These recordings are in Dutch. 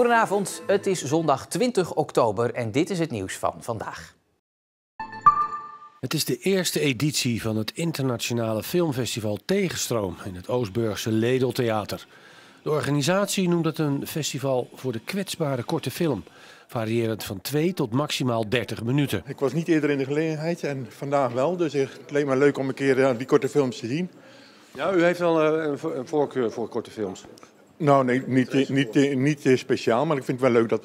Goedenavond, het is zondag 20 oktober en dit is het nieuws van vandaag. Het is de eerste editie van het internationale filmfestival Tegenstroom in het Oostburgse Ledeltheater. De organisatie noemt het een festival voor de kwetsbare korte film, variërend van 2 tot maximaal 30 minuten. Ik was niet eerder in de gelegenheid en vandaag wel, dus het leek me leuk om een keer die korte films te zien. Ja, u heeft wel een voorkeur voor korte films. Nou, nee, niet speciaal, maar ik vind het wel leuk dat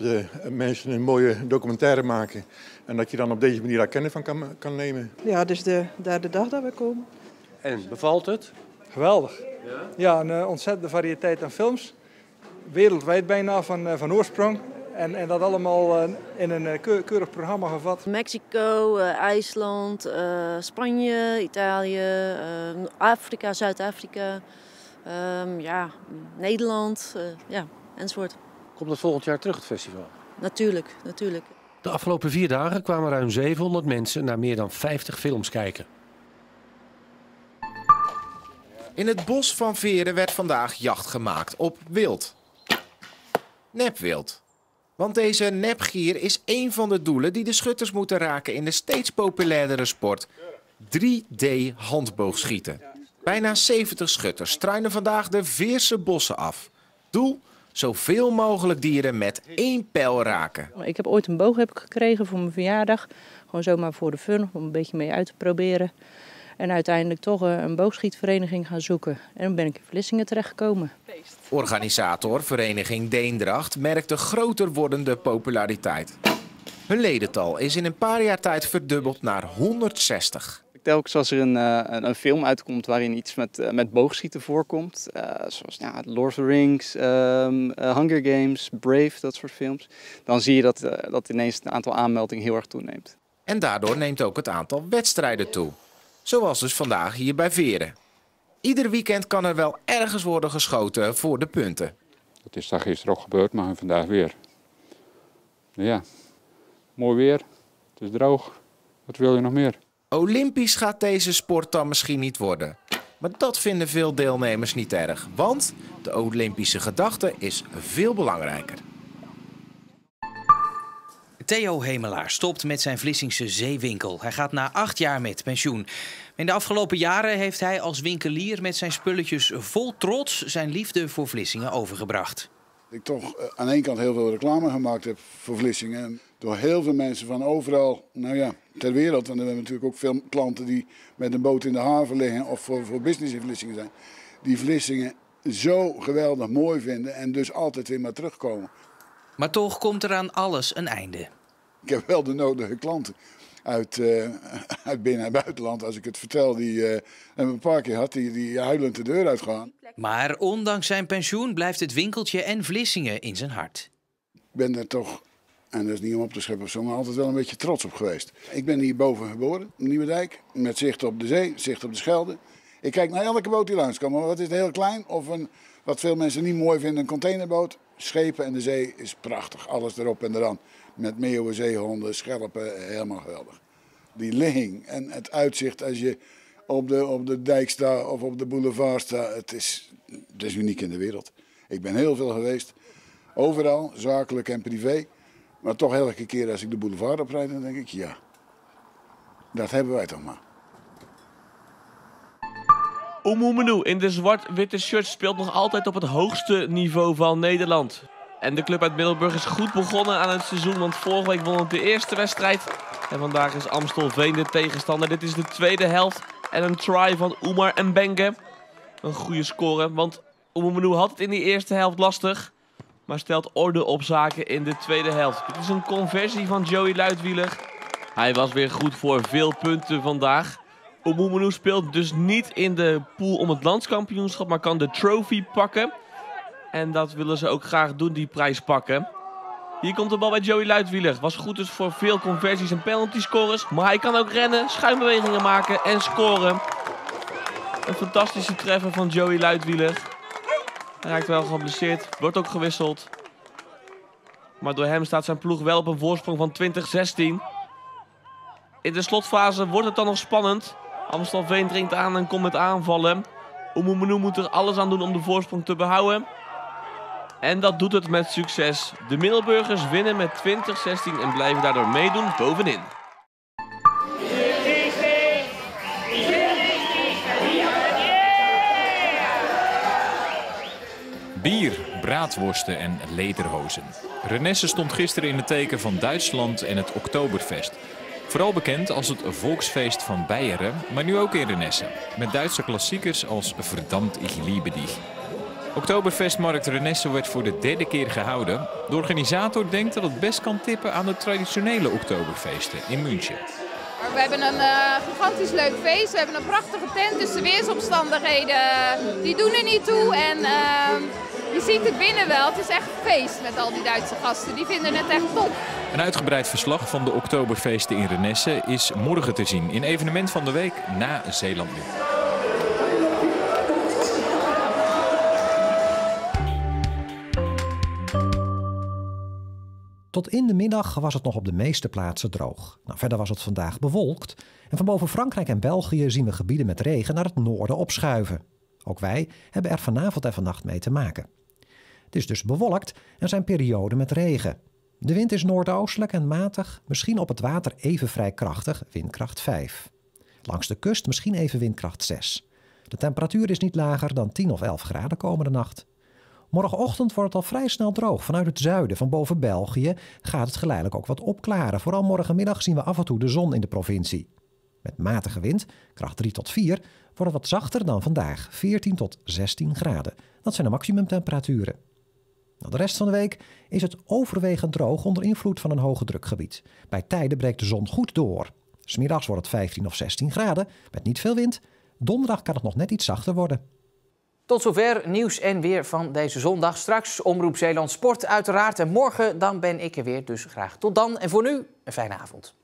mensen een mooie documentaire maken. En dat je dan op deze manier daar kennis van kan nemen. Ja, het is de derde dag dat we komen. En, bevalt het? Geweldig. Ja, een ontzettende variëteit aan films. Wereldwijd bijna van oorsprong. En dat allemaal in een keurig programma gevat. Mexico, IJsland, Spanje, Italië, Afrika, Zuid-Afrika, Nederland, enzovoort. Komt het volgend jaar terug, het festival? Natuurlijk. De afgelopen 4 dagen kwamen ruim 700 mensen naar meer dan 50 films kijken. In het bos van Veren werd vandaag jacht gemaakt op wild. Nepwild. Want deze nepgier is één van de doelen die de schutters moeten raken in de steeds populairdere sport 3D handboogschieten. Bijna 70 schutters struinen vandaag de Veerse bossen af. Doel? Zoveel mogelijk dieren met 1 pijl raken. Ik heb ooit een boog gekregen voor mijn verjaardag. Gewoon zomaar voor de fun, om een beetje mee uit te proberen. En uiteindelijk toch een boogschietvereniging gaan zoeken. En dan ben ik in Vlissingen terechtgekomen. Organisator vereniging Deendracht merkt de groter wordende populariteit. Hun ledental is in een paar jaar tijd verdubbeld naar 160. Telkens als er een film uitkomt waarin iets met boogschieten voorkomt, zoals Lord of the Rings, Hunger Games, Brave, dat soort films, dan zie je dat ineens het aantal aanmeldingen heel erg toeneemt. En daardoor neemt ook het aantal wedstrijden toe. Zoals dus vandaag hier bij Veren. Ieder weekend kan er wel ergens worden geschoten voor de punten. Dat is daar gisteren ook gebeurd, maar vandaag weer. Ja, mooi weer, het is droog. Wat wil je nog meer? Olympisch gaat deze sport dan misschien niet worden. Maar dat vinden veel deelnemers niet erg. Want de Olympische gedachte is veel belangrijker. Theo Hemelaar stopt met zijn Vlissingse zeewinkel. Hij gaat na 8 jaar met pensioen. In de afgelopen jaren heeft hij als winkelier met zijn spulletjes vol trots zijn liefde voor Vlissingen overgebracht. Ik toch aan één kant heel veel reclame gemaakt heb voor Vlissingen. Door heel veel mensen van overal, ter wereld. En we hebben natuurlijk ook veel klanten die met een boot in de haven liggen of voor business in Vlissingen zijn. Die Vlissingen zo geweldig mooi vinden en dus altijd weer maar terugkomen. Maar toch komt er aan alles een einde. Ik heb wel de nodige klanten uit binnen- en buitenland. Als ik het vertel, die een paar keer had, die huilend de deur uitgaan. Maar ondanks zijn pensioen blijft het winkeltje en Vlissingen in zijn hart. Ik ben er toch, en dat is niet om op te scheppen of zo, maar altijd wel een beetje trots op geweest. Ik ben hierboven geboren, in Nieuwedijk, met zicht op de zee, zicht op de Schelde. Ik kijk naar elke boot die langskomt, maar wat is het heel klein? Of wat veel mensen niet mooi vinden, een containerboot. Schepen en de zee is prachtig, alles erop en eraan. Met meeuwen, zeehonden, schelpen, helemaal geweldig. Die ligging en het uitzicht als je op de dijk staat of op de boulevard staat, het is uniek in de wereld. Ik ben heel veel geweest, overal, zakelijk en privé. Maar toch elke keer als ik de boulevard oprijd, dan denk ik, ja, dat hebben wij toch maar. Omoemenu in de zwart-witte shirt speelt nog altijd op het hoogste niveau van Nederland. En de club uit Middelburg is goed begonnen aan het seizoen, want vorige week won het de eerste wedstrijd. En vandaag is Amstelveen de tegenstander. Dit is de tweede helft en een try van Oumar Mbenge. Een goede score, want Omoemenu had het in die eerste helft lastig. Maar stelt orde op zaken in de tweede helft. Dit is een conversie van Joey Luidwieler. Hij was weer goed voor veel punten vandaag. Omoemenu speelt dus niet in de pool om het landskampioenschap, maar kan de trophy pakken. En dat willen ze ook graag doen, die prijs pakken. Hier komt de bal bij Joey Luidwieler. Was goed dus voor veel conversies en penalty scores. Maar hij kan ook rennen, schuimbewegingen maken en scoren. Een fantastische treffer van Joey Luidwieler. Hij raakt wel geblesseerd, wordt ook gewisseld. Maar door hem staat zijn ploeg wel op een voorsprong van 20-16. In de slotfase wordt het dan nog spannend. Amstelveen dringt aan en komt met aanvallen. Omoemenu moet er alles aan doen om de voorsprong te behouden. En dat doet het met succes. De Middelburgers winnen met 20-16 en blijven daardoor meedoen bovenin. Bier, braadworsten en lederhozen. Renesse stond gisteren in het teken van Duitsland en het Oktoberfest. Vooral bekend als het volksfeest van Beieren, maar nu ook in Renesse. Met Duitse klassiekers als Verdammt ich liebe dich. Oktoberfestmarkt Renesse werd voor de 3e keer gehouden. De organisator denkt dat het best kan tippen aan de traditionele Oktoberfeesten in München. We hebben een gigantisch leuk feest. We hebben een prachtige tent, dus de weersomstandigheden die doen er niet toe. En je ziet het binnen wel. Het is echt een feest met al die Duitse gasten. Die vinden het echt top. Een uitgebreid verslag van de Oktoberfeesten in Renesse is morgen te zien in Evenement van de Week na Zeeland Nu. Tot in de middag was het nog op de meeste plaatsen droog. Verder was het vandaag bewolkt. En van boven Frankrijk en België zien we gebieden met regen naar het noorden opschuiven. Ook wij hebben er vanavond en vannacht mee te maken. Het is dus bewolkt en zijn perioden met regen. De wind is noordoostelijk en matig, misschien op het water even vrij krachtig, windkracht 5. Langs de kust misschien even windkracht 6. De temperatuur is niet lager dan 10 of 11 graden komende nacht. Morgenochtend wordt het al vrij snel droog. Vanuit het zuiden van boven België gaat het geleidelijk ook wat opklaren. Vooral morgenmiddag zien we af en toe de zon in de provincie. Met matige wind, kracht 3 tot 4, wordt het wat zachter dan vandaag. 14 tot 16 graden. Dat zijn de maximumtemperaturen. De rest van de week is het overwegend droog onder invloed van een hoge drukgebied. Bij tijden breekt de zon goed door. 'S Middags wordt het 15 of 16 graden, met niet veel wind. Donderdag kan het nog net iets zachter worden. Tot zover nieuws en weer van deze zondag. Straks Omroep Zeeland Sport uiteraard. En morgen dan ben ik er weer, dus graag tot dan. En voor nu, een fijne avond.